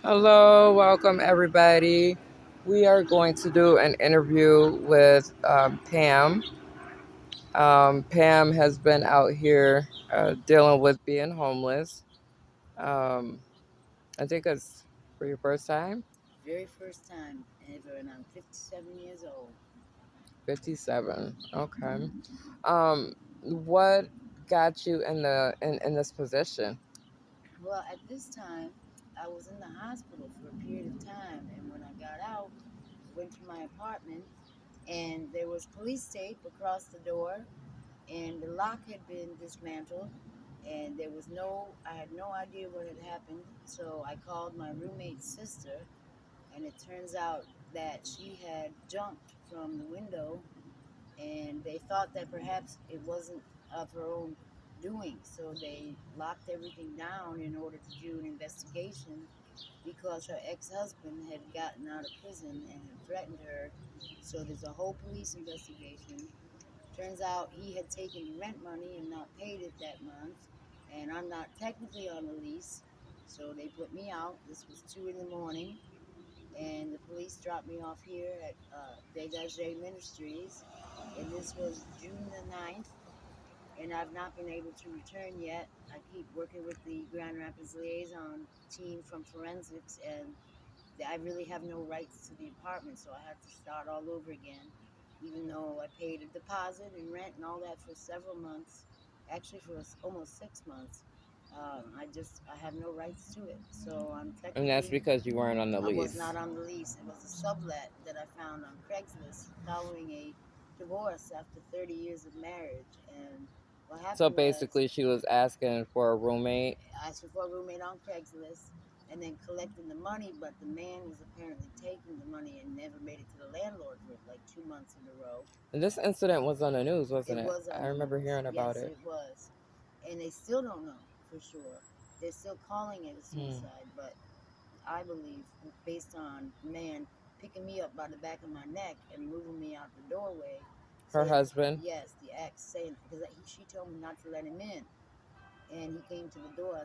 Hello, welcome everybody. We are going to do an interview with Pam. Pam has been out here dealing with being homeless. Um, I think it's for your first time. Very first time ever, and I'm 57 years old. 57. Okay. What got you in this position? Well, at this time, I was in the hospital for a period of time, and when I got out, I went to my apartment, and there was police tape across the door, and the lock had been dismantled, and I had no idea what had happened, so I called my roommate's sister, and it turns out that she had jumped from the window and they thought that perhaps it wasn't of her own doing. So they locked everything down in order to do an investigation because her ex husband had gotten out of prison and had threatened her. So there's a whole police investigation. Turns out he had taken the rent money and not paid it that month. And I'm not technically on the lease. So they put me out. This was 2 in the morning and the police dropped me off here at Dégagé Ministries. And this was June the 9th, and I've not been able to return yet. I keep working with the Grand Rapids liaison team from forensics, and I really have no rights to the apartment, so I have to start all over again. Even though I paid a deposit and rent and all that for several months, actually for almost 6 months, I have no rights to it. So I'm And that's technically because you weren't on the I was lease. not on the lease. It was a sublet that I found on Craigslist following a divorce after 30 years of marriage. And what So happened was basically, she was asking for a roommate. I asked for a roommate on Craigslist and then collecting the money, but the man was apparently taking the money and never made it to the landlord for like 2 months in a row. And this incident was on the news, It wasn't it? was I on the remember news. hearing about Yes, it. it was. And they still don't know for sure. They're still calling it a Hmm. suicide, but I believe, based on man picking me up by the back of my neck and moving me out the doorway, Her saying, husband. yes, the ex saying, because she told me not to let him in. And he came to the door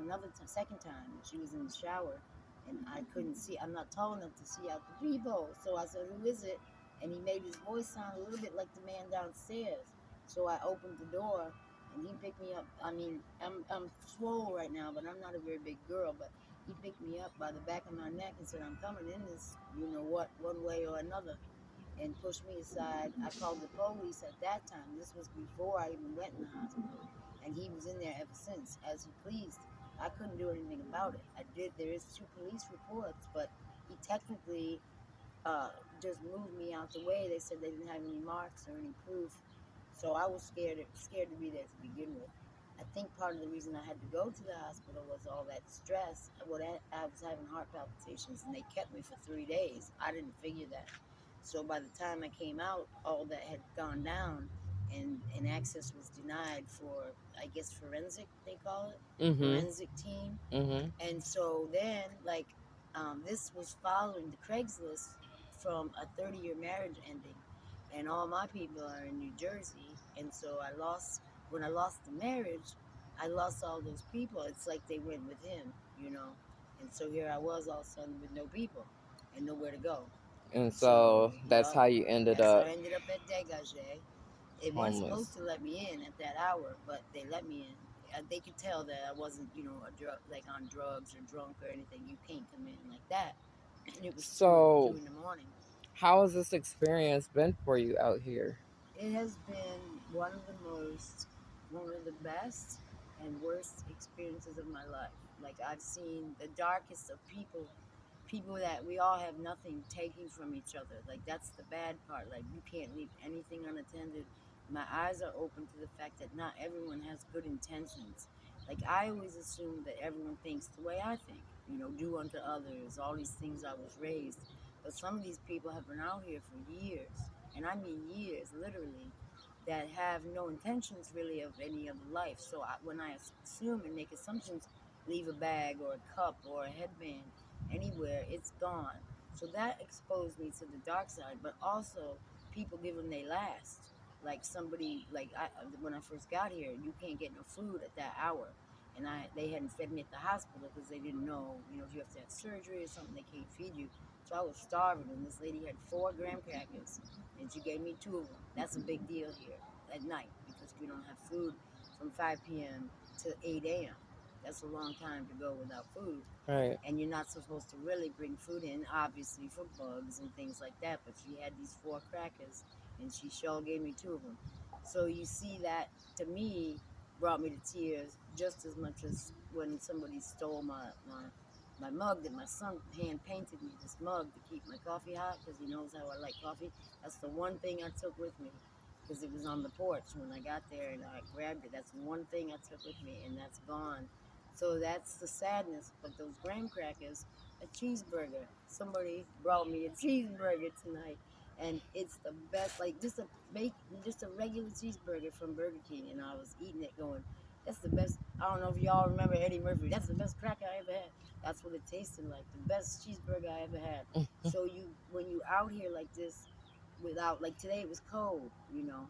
second time, and she was in the shower, and I couldn't see. I'm not tall enough to see out the peephole. So I said, "Who is it?" And he made his voice sound a little bit like the man downstairs. So I opened the door, and he picked me up. I mean, I'm swole right now, but I'm not a very big girl. But he picked me up by the back of my neck and said, "I'm coming in this, you know what, one way or another." And pushed me aside. I called the police at that time. This was before I even went in the hospital. And he was in there ever since, as he pleased. I couldn't do anything about it. There is two police reports, but he technically uh, just moved me out the way. They said they didn't have any marks or any proof. So I was scared to be there to begin with. I think part of the reason I had to go to the hospital was all that stress. I was having heart palpitations, and they kept me for 3 days. I didn't figure that. So by the time I came out, all that had gone down, and access was denied for, I guess, forensic, they call it, Mm-hmm. forensic team. Mm-hmm. And so then, like, this was following the Craigslist from a 30-year marriage ending, and all my people are in New Jersey. And so when I lost the marriage, I lost all those people. It's like they went with him, you know. And so here I was all of a sudden with no people and nowhere to go. And So, so that's yup, how you ended that's how up I ended up at Degage. They weren't supposed homeless. to let me in at that hour, but they let me in. They could tell that I wasn't, a drug like on drugs or drunk or anything. You can't come in like that. And it was two So, in the morning. how has this experience been for you out here? It has been one of the best and worst experiences of my life. Like I've seen the darkest of people, people that we all have nothing taking from each other. Like that's the bad part. Like you can't leave anything unattended. My eyes are open to the fact that not everyone has good intentions. Like I always assume that everyone thinks the way I think. Do unto others. All these things I was raised. But some of these people have been out here for years, and I mean years, literally, that have no intentions really of any other life. So when I assume and make assumptions, leave a bag or a cup or a headband anywhere, it's gone. So that exposed me to the dark side, but also people give them they last. Like somebody, like when I first got here, you can't get no food at that hour. and they hadn't fed me at the hospital because they didn't know, if you have to have surgery or something, they can't feed you. So I was starving, and this lady had 4 graham crackers, and she gave me 2 of them. That's a big deal here at night because we don't have food from 5 p.m. to 8 a.m. That's a long time to go without food, Right. and you're not supposed to really bring food in, obviously for bugs and things like that. But she had these 4 crackers, and she sure gave me 2 of them. So you see that, to me, brought me to tears just as much as when somebody stole my mug that my son hand painted me, this mug to keep my coffee hot because he knows how I like coffee. That's the one thing I took with me because it was on the porch when I got there and I grabbed it. That's one thing I took with me, and that's gone. So that's the sadness. But those graham crackers, a cheeseburger. Somebody brought me a cheeseburger tonight, and it's the best. Like just a regular cheeseburger from Burger King, and I was eating it, going, "That's the best." I don't know if y'all remember Eddie Murphy. That's the best cracker I ever had. That's what it tasted like. The best cheeseburger I ever had. So when you out here like this, without, like today it was cold,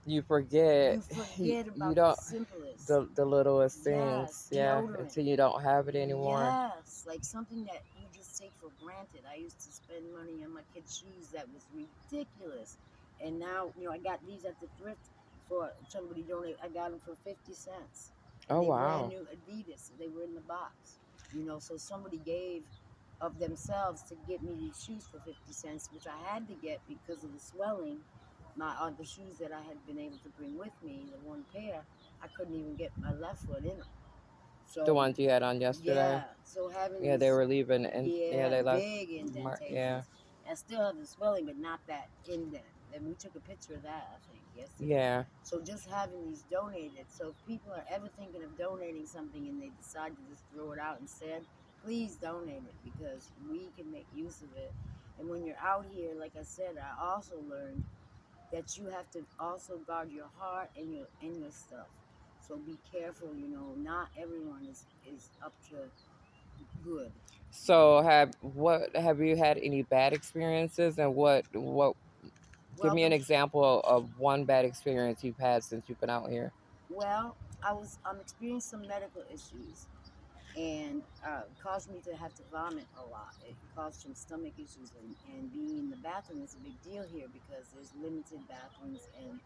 You forget. you forget You about the don't simplest. the littlest Yes, things, yeah, deodorant. until you don't have it anymore. Yes, like something that you just take for granted. I used to spend money on my kids' shoes that was ridiculous, and now I got these at the thrift for somebody donated. I got them for 50 cents, and Oh they brand wow. new Adidas. They were in the box, So somebody gave of themselves to get me these shoes for 50 cents, which I had to get because of the swelling. My the shoes that I had been able to bring with me, the one pair, I couldn't even get my left foot in them. The So ones you had on yesterday. yeah, so having Yeah, they these, were leaving, and yeah, yeah, they left. big Yeah, indentations. I still have the swelling, but not that indent. And we took a picture of that, I think, yesterday. yeah. So just having these donated. So if people are ever thinking of donating something and they decide to just throw it out instead, please donate it because we can make use of it. And when you're out here, like I said, I also learned that you have to also guard your heart and your stuff. So be careful, not everyone is up to good. So have you had any bad experiences, and what give Well, me an example of one bad experience you've had since you've been out here. well, I'm experiencing some medical issues, and caused me to have to vomit a lot. It caused some stomach issues, and being in the bathroom is a big deal here because there's limited bathrooms, and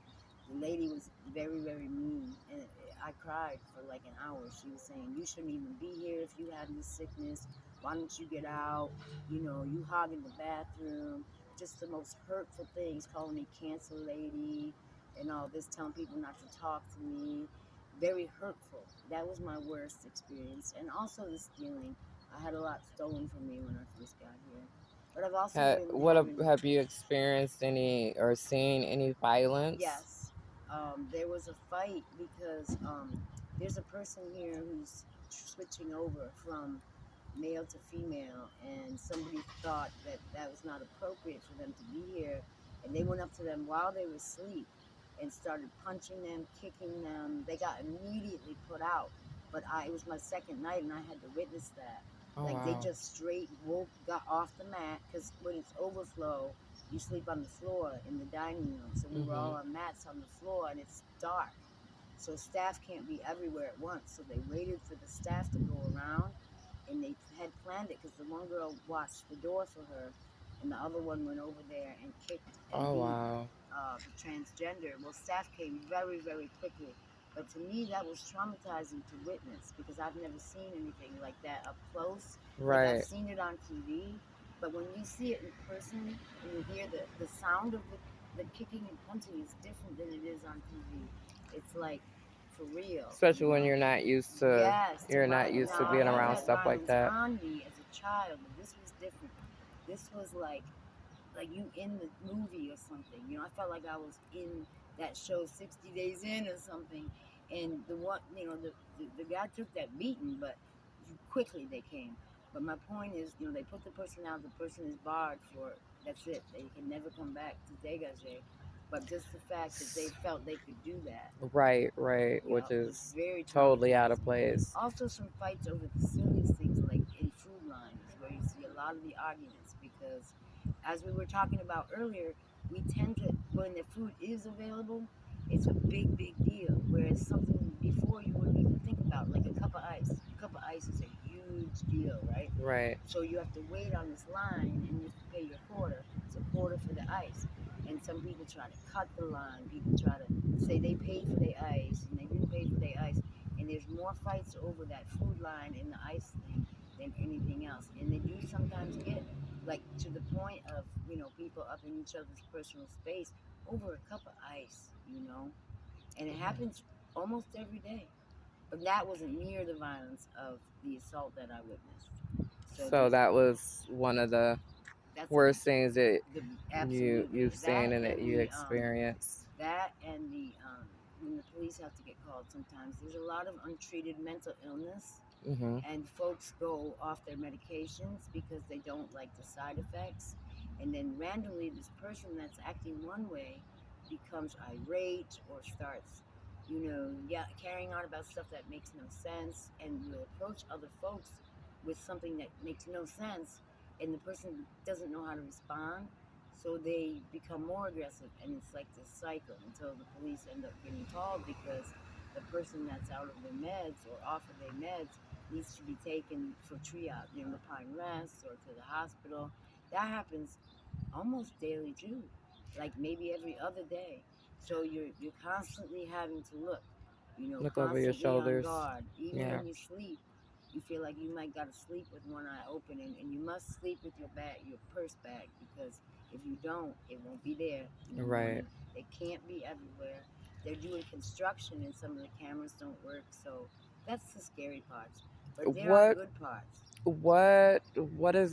the lady was very, very mean, and I cried for like an hour. She was saying, "You shouldn't even be here if you have this sickness. Why don't you get out? You hogging the bathroom." Just the most hurtful things, calling me cancer lady, and all this, telling people not to talk to me. Very hurtful. That was my worst experience. And also the stealing. I had a lot stolen from me when I first got here. But I've also been having, Have you experienced any or seen any violence? yes, there was a fight because there's a person here who's switching over from male to female, and somebody thought that that was not appropriate for them to be here, and they went up to them while they were asleep and started punching them, kicking them. They got immediately put out, but it was my second night, and I had to witness that. Oh Like they wow. just straight got off the mat because when it's overflow, you sleep on the floor in the dining room. So we were all Mhm. on mats on the floor, and it's dark. So staff can't be everywhere at once. So they waited for the staff to go around, and they had planned it because the one girl watched the door for her, and the other one went over there and kicked and Oh beat wow. the transgender. Well, staff came very, very quickly. But to me, that was traumatizing to witness because I've never seen anything like that up close. Like I've Right. seen it on TV, but when you see it in person and you hear the sound of the kicking and punching is different than it is on TV. It's like for real, Especially when Yes, to you're not violence. used Now to I being have around had stuff like violence that. on me as a child, but this was different. This was like you in the movie or something. I felt like I was in that show 60 Days In or something. And the one, the guy took that beating, but quickly they came. But my point is, they put the person out. The person is barred for that's it. They can never come back to dégagé. But just the fact that they felt they could do that, Right, right, which was is very totally out of traumatizing. place. Also, some fights over the silliest things, like in food lines, where you see a lot of the arguments. Because, as we were talking about earlier, we tend to, when the food is available, it's a big, big deal. Whereas something before you wouldn't even think about, like a cup of ice. cup of ice is a huge deal, right? Right. So you have to wait on this line and you have to pay your quarter. It's a quarter for the ice. And some people try to cut the line. People try to say they paid for their ice and they didn't pay for their ice. And there's more fights over that food line and the ice thing than anything else. And they do sometimes get like to the point of, people up in each other's personal space over a cup of ice, And it happens almost every day. But that wasn't near the violence of the assault that I witnessed. So So there's that was one of the that's worst things that the absolutely you've seen and that you experienced. that and the when the police have to get called sometimes. There's a lot of untreated mental illness, Hmm. and folks go off their medications because they don't like the side effects, and then randomly this person that's acting one way becomes irate or starts yeah, carrying on about stuff that makes no sense, and will approach other folks with something that makes no sense, and the person doesn't know how to respond, so they become more aggressive, and it's like this cycle until the police end up getting called because the person that's out of their meds or off of their meds needs to be taken for triage, the Pine Rest or to the hospital. That happens almost daily too, like maybe every other day. So you're constantly having to look, Look over your constantly on shoulders. guard. Even Yeah. when you sleep, you feel like you might gotta sleep with one eye open, and you must sleep with your purse bag, because if you don't, it won't be there in the Right. morning. They can't be everywhere. They're doing construction and some of the cameras don't work, so that's the scary parts. But there are What good parts. what does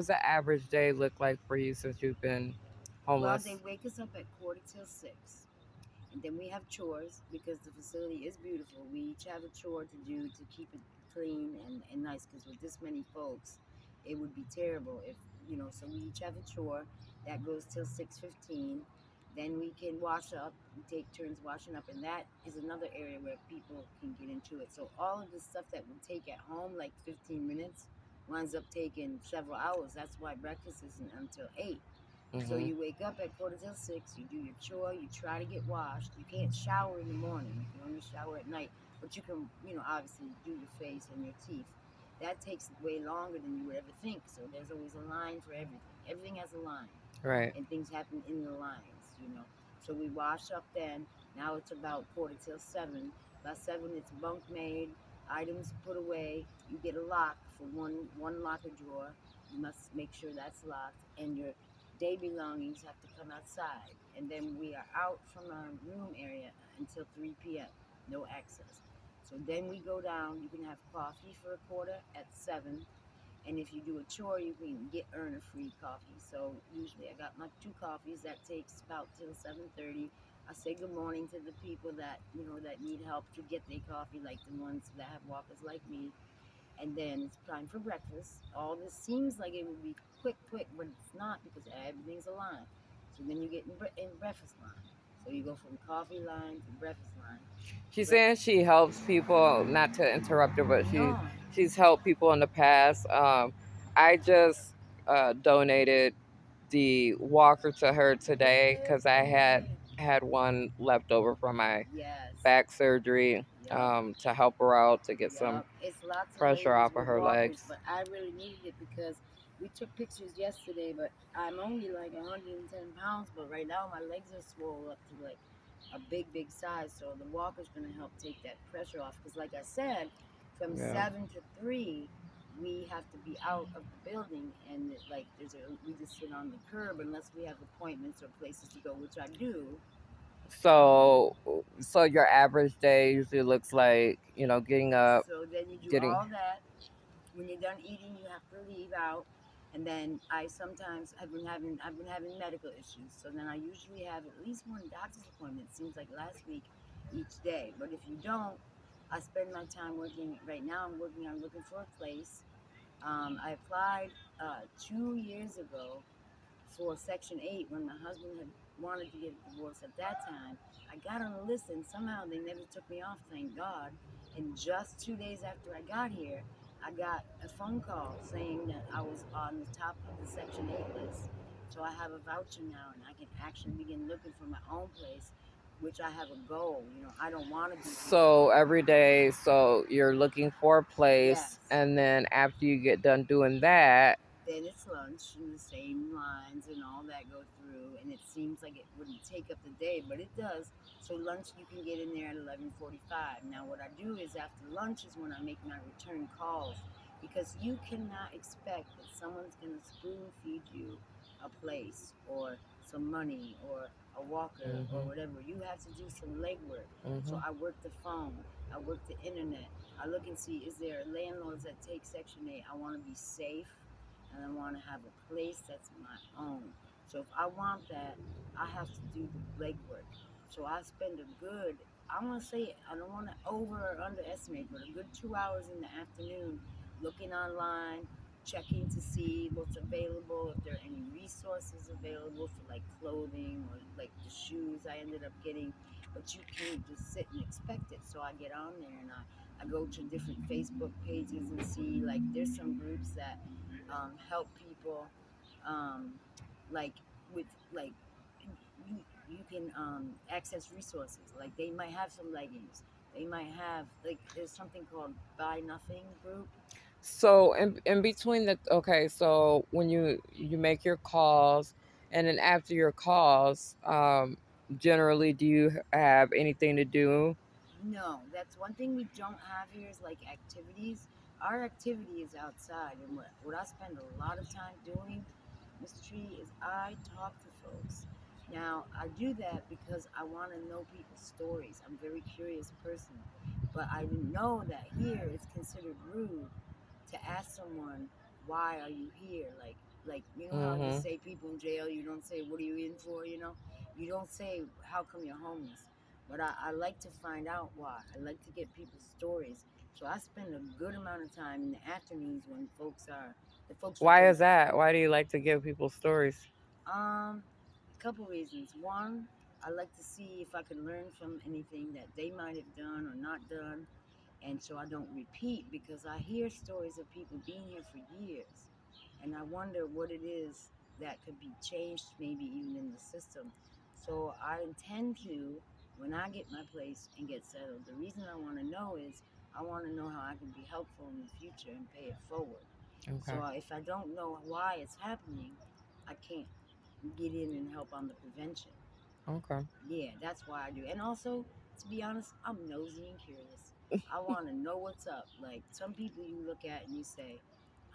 the average day look like for you since you've been Well, they homeless? wake us up at quarter till 6. And then we have chores because the facility is beautiful. We each have a chore to do to keep it clean and nice, because with this many folks, it would be terrible if, so we each have a chore that goes till 6:15. Then we can wash up, we take turns washing up, and that is another area where people can get into it. So all of this stuff that would take at home like 15 minutes winds up taking several hours. That's why breakfast isn't until 8. So Hmm. you wake up at quarter till 6, you do your chore, you try to get washed. You can't shower in the morning, you can only shower at night, but you can, obviously do your face and your teeth. That takes way longer than you would ever think. So there's always a line for everything. Everything has a line, Right. and things happen in the lines. So we wash up then. Now it's about quarter till 7. By 7, it's bunk made, items put away. You get a lock for one locker drawer. You must make sure that's locked, and your day belongings have to come outside. And then we are out from our room area until 3 p.m. No access. So then we go down. You can have coffee for a quarter at 7, and if you do a chore, you can earn a free coffee. So usually I got my 2 coffees. That takes about till 7:30. I say good morning to the people that that need help to get their coffee, like the ones that have walkers like me. And then it's time for breakfast. All this seems like it would be quick, but it's not, because everything's a line. So then you get in breakfast line. So you go from coffee line to breakfast line. She's saying Breakfast. she helps people, not to interrupt her, but No. she's helped people in the past. I just donated the walker to her today because I had one left over from my Yes. back surgery, Yup. to help her out to get some Yup. It's lots of pressure ladies off of with her walkers, legs. but I really needed it because we took pictures yesterday, but I'm only like 110 pounds, but right now my legs are swollen up to like a big size. So the walker's going to help take that pressure off. Because, like I said, from Yeah. 7 to 3, we have to be out of the building, and we just sit on the curb unless we have appointments or places to go, which I do. So your average day usually looks like, getting up, So then you do getting all that. When you're done eating, you have to leave out. And then I sometimes I've been having medical issues. So then I usually have at least one doctor's appointment. Seems like last week each day. But if you don't, I spend my time working. Right now, I'm working on looking for a place. I applied 2 years ago for Section 8 when my husband had wanted to get a divorce at that time. I got on the list, and somehow they never took me off, thank God. And just 2 days after I got here, I got a phone call saying that I was on the top of the Section 8 list. So I have a voucher now, and I can actually begin looking for my own place. which I have a goal. You know, I don't want to do pizza. So every day, so you're looking for a place, Yes. and then after you get done doing that, Then it's lunch and the same lines and all that go through, and it seems like it wouldn't take up the day, but it does. So lunch you can get in there at 11:45. Now what I do is after lunch is when I make my return calls, because you cannot expect that someone's gonna spoon feed you a place or some money or a walker or mhm, whatever. You have to do some legwork. So mhm, I work the phone, I work the internet. I look and see, is there landlords that take Section 8? I want to be safe and I want to have a place that's my own. So if I want that, I have to do the legwork. So I spend a good, I want to say, I don't want to over or underestimate, but a good 2 hours in the afternoon looking online, checking to see what's available, if there are any resources available for like clothing or like the shoes I ended up getting. But you can't just sit and expect it. So I get on there and I go to different Facebook pages and see like there's some groups that help people um, like with like you can access resources like they might have some leggings, they might have like there's something called buy nothing group. So in between the, okay, so when you make your calls, and then after your calls, generally do you have anything to do? No, that's one thing we don't have here is like activities. Our activity is outside, and what I spend a lot of time doing, Mr. Tree, is I talk to folks. Now, I do that because I want to know people's stories. I'm a very curious person, but I didn't know that here it's considered rude to ask someone, why are you here? Like you know how you Mhm. say people in jail, you don't say what are you in for, you know? You don't say how come you're homeless. But I like to find out why. I like to get people's stories. So I spend a good amount of time in the afternoons when the folks who Why can is that? Why do you like to give people stories? a couple reasons. One, I like to see if I can learn from anything that they might have done or not done, and so I don't repeat because I hear stories of people being here for years, and I wonder what it is that could be changed, maybe even in the system. So I intend to, when I get my place and get settled, the reason I want to know is I want to know how I can be helpful in the future and pay it forward. Okay. So if I don't know why it's happening, I can't get in and help on the prevention. Okay. Yeah, that's why I do. And also, to be honest, I'm nosy and curious. I want to know what's up. Like some people you look at and you say,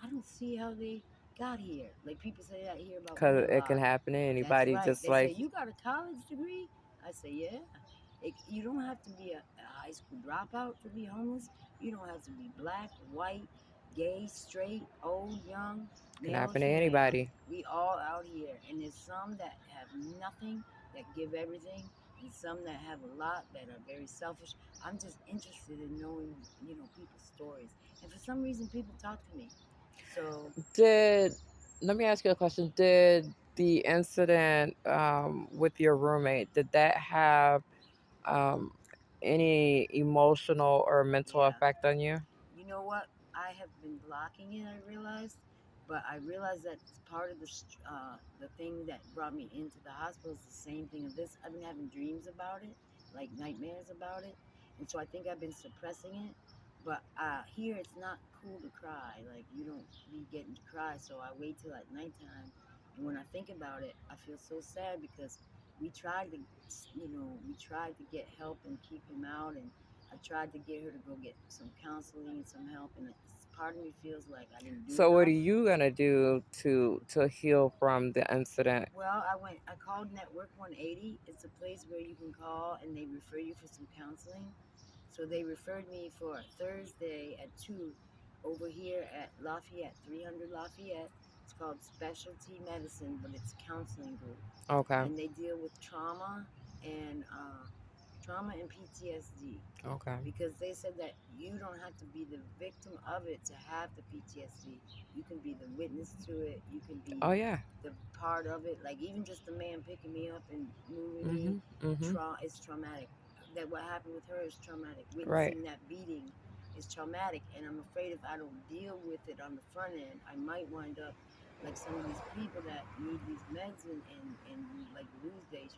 I don't see how they got here. Like people say that here about me Cause a it lot. can happen to That's anybody, right. just They say, like, you got a college degree? I say, yeah. You don't have to be a high school dropout to be homeless. You don't have to be black, white, gay, straight, old, young, can male, or happen to female. anybody. We all out here. And there's some that have nothing that give everything, and some that have a lot that are very selfish. I'm just interested in knowing, people's stories. And for some reason, people talk to me. So, Did Let me ask you a question. Did the incident with your roommate, did that have um, any emotional or mental yeah. effect on you? You know what? I have been blocking it, I realized. But I realized that part of the thing that brought me into the hospital is the same thing of this. I've been having dreams about it, like nightmares about it. And so I think I've been suppressing it. But here it's not cool to cry. Like you don't be getting to cry. So I wait till at nighttime. And when I think about it, I feel so sad because we tried to, we tried to get help and keep him out. And I tried to get her to go get some counseling and some help. And part of me feels like I didn't do So what are enough. you gonna do to heal from the incident? Well, I called Network 180. It's a place where you can call and they refer you for some counseling. So they referred me for Thursday at 2 over here at Lafayette, 300 Lafayette. It's called Specialty Medicine, but it's a counseling group. Okay. And they deal with and trauma and PTSD, Okay. because they said that you don't have to be the victim of it to have the PTSD. You can be the witness to it. You can be Oh yeah. the part of it. Like even just the man picking me up and moving me, Mhm. Mhm. is traumatic. That what happened with her is traumatic. Right. Witnessing that beating is traumatic, and I'm afraid if I don't deal with it on the front end, I might wind up like some of these people that need these meds and like lose they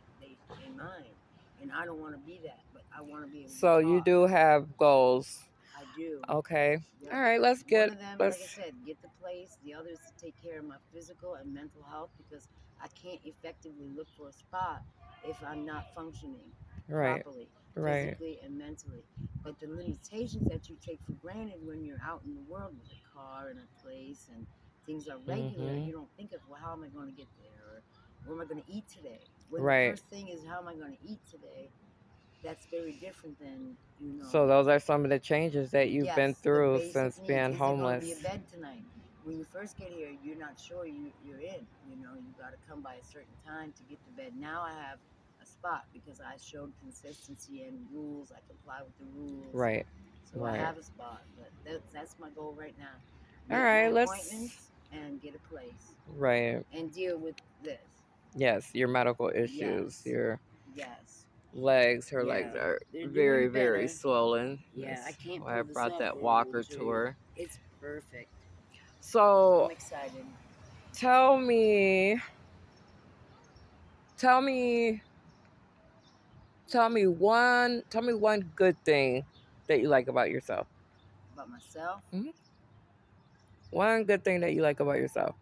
mind. and I don't want to be that, but I want to be able to So you talk. do have goals. I do. Okay. All Yep. right. Let's One get. of them, like I Let's. said, get the place. The other is to take care of my physical and mental health because I can't effectively look for a spot if I'm not functioning Right. properly, Right. physically and mentally. But the limitations that you take for granted when you're out in the world with a car and a place and things are regular, Mhm. you don't think of, well, how am I going to get there? Or what am I going to eat today? When the Right. first thing is, how am I going to eat today? That's very different than, So those are some of the changes that you've been yes, the through basic since needs. being Is there going to be a homeless. bed tonight? When you first get here, you're not sure you're in. You got to come by a certain time to get the bed. Now I have a spot because I showed consistency and rules. I comply with the rules. Right. So I Right. have a spot. But that's my goal right now. All Make my right. Let's. appointments and get a place Right. and deal with this. Yes. Your medical issues. Yes. Your Yes. legs. Her Yeah. legs are They're very, doing very better. swollen. Yeah, I That's can't why I pull this brought off that for you walker to until you. her. It's perfect. I'm So excited. tell me, tell me, tell me one good thing that you like about yourself. About myself, Mhm. One good thing that you like about yourself.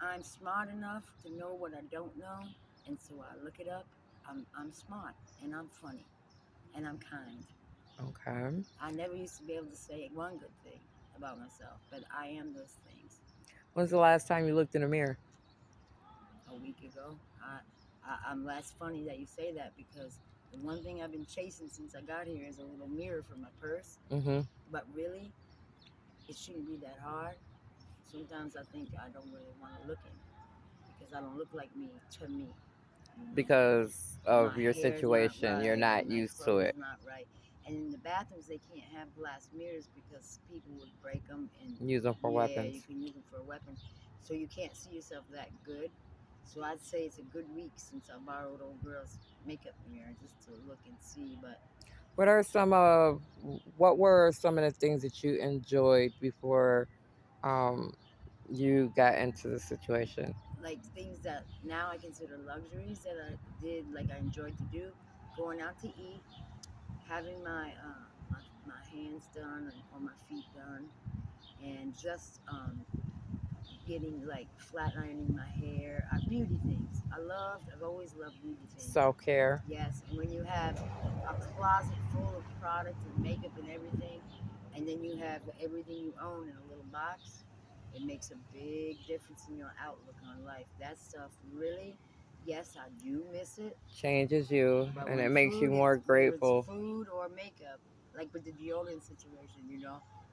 I'm smart enough to know what I don't know, and so I look it up. I'm smart, and I'm funny, and I'm kind. Okay. I never used to be able to say one good thing about myself, but I am those things. When's the last time you looked in the mirror? A week ago, I'm less funny that you say that because the one thing I've been chasing since I got here is a little mirror for my purse. Mm-hmm. But really, it shouldn't be that hard. Sometimes I think I don't really want to look in it because I don't look like me to me. You know, Because my of your hair's not situation, you're right not and my used to clothes it. not right. And in the bathrooms, they can't have glass mirrors because people would break them. And Use them for yeah, you weapons. can use them for a weapon. So you can't see yourself that good. So I'd say it's a good week since I borrowed old girl's makeup mirror just to look and see. But What are some of what were some of the things that you enjoyed before um, you got into the situation? like things that now I consider luxuries that I did, like I enjoyed to do, going out to eat, having my hands done or my feet done, and just getting like flat ironing my hair, beauty things. I've always loved beauty things. Self care. Yes, and when you have a closet full of products and makeup and everything, and then you have everything you own in a little box, it makes a big difference in your outlook on life. That stuff really, yes, I do miss it. Changes you But and when it makes you food is, more whether it's grateful. food or makeup, like with the deodorant situation,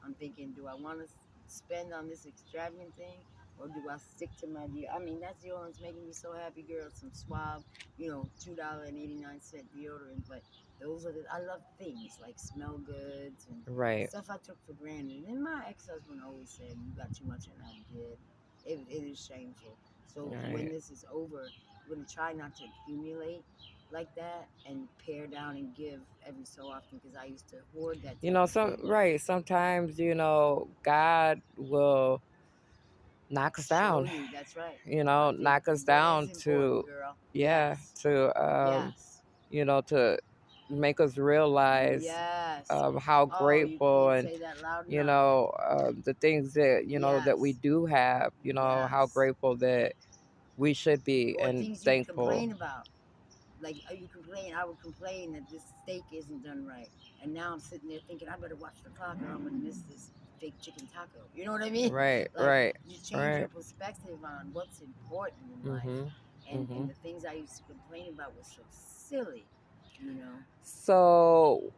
I'm thinking, do I want to spend on this extravagant thing or do I stick to my deal? I mean, that deodorant's making me so happy, girl. Some Suave, $2.89 deodorant. But I love things like smell goods and Right. stuff I took for granted. And my ex husband always said, you got too much in that kid. It is shameful. So when Right. this is over, I'm going to try not to accumulate like that and pare down and give every so often because I used to hoard that You type know, of some thing. right. Sometimes, God will knock us Show down. you, that's right. I think Knock us that is down important, to girl. yeah, Yes, to yes, to make us realize yes. how Oh, you grateful can't and say that loud enough. the things that that we Yes, do have, how yes. grateful that we should be Or and things you thankful. complain about. Like you complain, I would complain that this steak isn't done right, and now I'm sitting there thinking I better watch the clock or I'm gonna miss this fake chicken taco. You know what I mean? Right, Like right, you change your right. perspective on what's important in life, Mhm. and Mhm. the things I used to complain about was so silly. You know, So,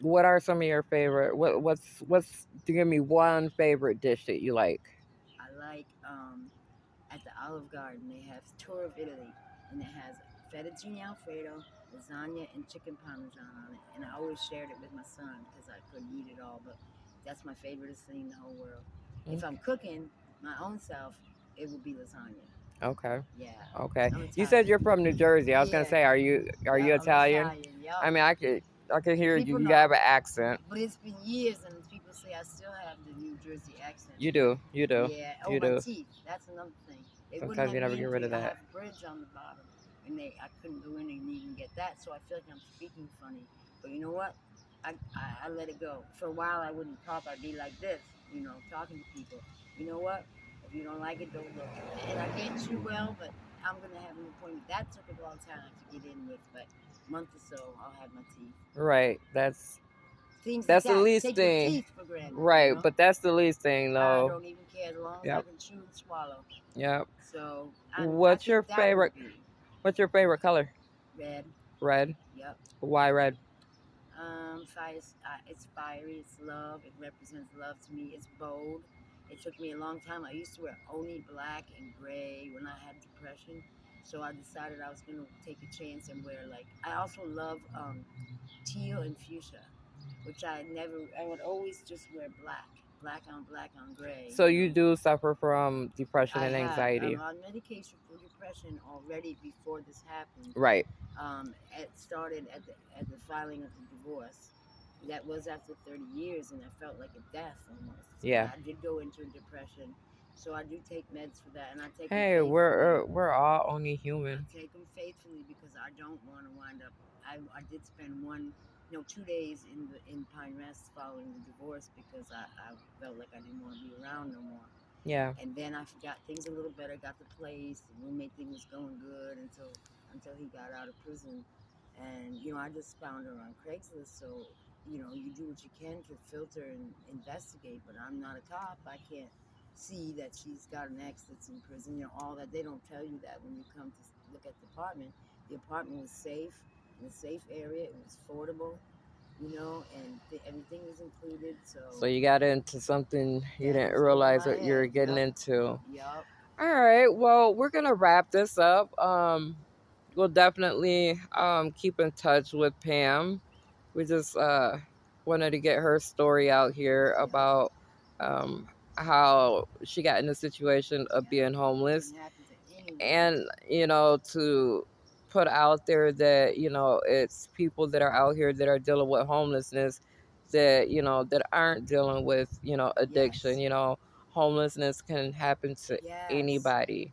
what are some of your favorite? What's? Give me one favorite dish that you like. I like at the Olive Garden they have tour of Italy, and it has fettuccine alfredo, lasagna, and chicken parmesan on it. And I always shared it with my son because I couldn't eat it all, but that's my favorite thing in the whole world. If I'm cooking my own self, it would be lasagna. Okay. Yeah, Okay. I'm You said Italian. you're from New Jersey. I was gonna Yeah, say, are yep, you I'm Italian? Italian. Yep. I mean, I could hear you. People You have know, an accent. but it's been years, and people say I still have the New Jersey accent. You do. Yeah. Oh, You my do. teeth. That's another thing. They wouldn't Sometimes let you never me get in rid until of I that. have bridge on the bottom. and I couldn't go in and even get that. So I feel like I'm speaking funny. But you know what? I let it go. For a while, I wouldn't talk. I'd be like this, talking to people. You know what? If you don't like it, don't look. And I can't chew well, but I'm gonna have an appointment. That took a long time to get in with, but a month or so, I'll have my teeth. Right. Things like That's the that. least Take your thing. teeth for granted. Right, but that's the least thing I though. don't even care as long as I Yep. can chew and swallow. Yep. So I What's your think that would favorite be what's your favorite color? red. Red. Yep. Why red? Fire. It's fiery. It's love. It represents love to me. It's bold. It took me a long time. I used to wear only black and gray when I had depression. So I decided I was gonna take a chance and wear like. I also love teal and fuchsia, which I would always just wear black on gray. So you do suffer from depression I and have. anxiety. I'm on medication for depression already before this happened. Right. It started at the filing of the divorce. That was after 30 years, and I felt like a death almost. Yeah. I did go into a depression, so I do take meds for that, and I take them Hey, faithfully. we're all only I human. take them faithfully because I don't want to wind up. I did spend 2 days in Pine Rest following the divorce because I felt like I didn't want to be around no more. Yeah. And then I got things a little better, got the place, the roommate thing was going good until he got out of prison. And I just found her on Craigslist, so you do what you can to filter and investigate. But I'm not a cop. I can't see that she's got an ex that's in prison. All that they don't tell you that when you come to look at the apartment. The apartment was safe, in a safe area. It was affordable, and everything was included. So you got into something you That didn't was over realize my what you were head. getting Yep. into. Yup. All right. Well, we're gonna wrap this up. We'll definitely keep in touch with Pam. We just wanted to get her story out here Yep. about um how she got in the situation of Yeah. being homeless, Can happen to anyone. and to put out there that it's people that are out here that are dealing with homelessness, that that aren't dealing with addiction. Yes. Homelessness can happen to Yes. anybody.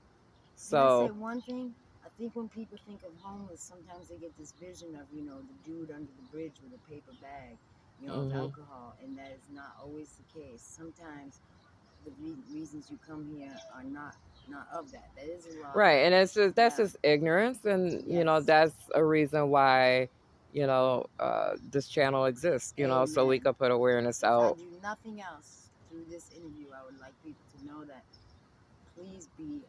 Can I say So one thing? I think when people think of homeless, sometimes they get this vision of, the dude under the bridge with a paper bag, of hmm alcohol, and that is not always the case. Sometimes the reasons you come here are not of that. That is a lot. right, and that's Yeah. just ignorance, and Yes. that's a reason why this channel exists, so we Amen. could put awareness If I out. do nothing else through this interview, I would like people to know that please be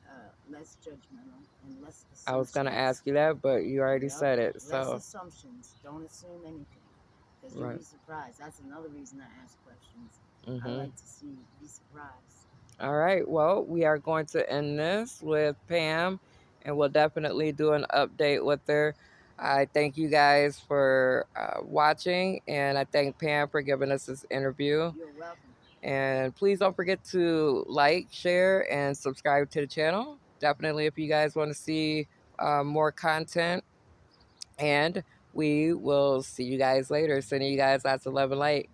less judgmental and less I was gonna assumptions. ask you that, but you already Yep, said it. less So assumptions. Don't assume anything because you'll right. be surprised. That's another reason I ask questions. I hmm like to be surprised. All right. Well, we are going to end this with Pam, and we'll definitely do an update with her. I thank you guys for watching, and I thank Pam for giving us this interview. You're welcome. And please don't forget to like, share, and subscribe to the channel. Definitely, if you guys want to see more content. And we will see you guys later. Sending you guys lots of love and light.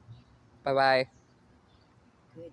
Bye bye. Good.